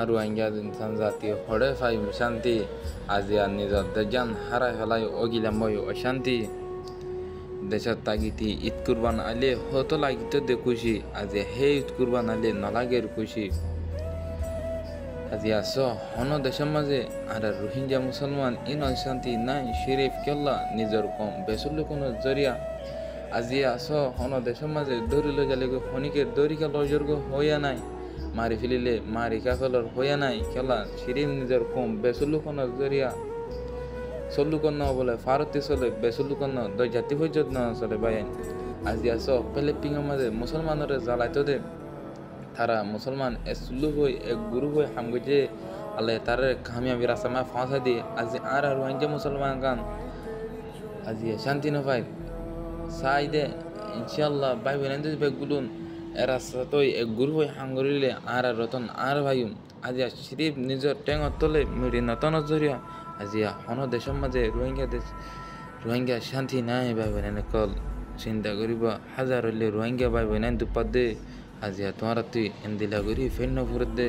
রোহিঙ্গা ইনসান জাতি হরে ফাই শান্তি আজি আর নিজর দেজান হারাই হেলাই অগিলাময় অশান্তি দেশত তাগিতি ঈদ কুরবান আলে হতো লাগিত দে খুশি আজি হে ঈদ কুরবান আলে নলাগের খুশি আজি আস হন দেশের মাঝে আর রোহিঙ্গা মুসলমান ইন অশান্তি নাই শরীফ কেল্লা নিজর কম বেসল্য কোনো জরিয়া আজি আস হন দেশের মাঝে দৌড়িল গেলে হনিকের দৌড়িকা লজর্গ হইয়া নাই মারি ফেলিলে মারি কাফেলর হইয়া নাই খেলা শরীফ নিজর কম বেসল্য কোনো জরিয়া চল্লুকন্ন বলে ফারতি চলে বেসল্লুকন্ন দই জাতি পর্যন্ত না চলে বাইন আজি আস পেলে পিঙের মাঝে মুসলমানরে জ্বালাইতো দে তারা মুসলমান এ সুল্লু হই এক গুরু হই হামগজে আলে তারে কামিয়াবি রাস্তা ফাঁসা দিয়ে আজি আর রোহিঙ্গা মুসলমান গান আজি শান্তি না পাই চাই দে ইনশাল্লাহ ভাই বোন বেগুলুন এ রাস্তা তো এক গুরু হই হাঙ্গরিলে আর রতন আর ভাইম আজি শরীফ নিজের টেঙর তলে মিড়ি নতন জরিয়া আজি হন দেশের মাঝে রোহিঙ্গা শান্তি নাই ভাই বোন কল চিন্তা করিব হাজার হইলে রোহিঙ্গা ভাই বোন দুপাত দে আজি তোমার তুই এন্দিলা করি ফের নফুর দে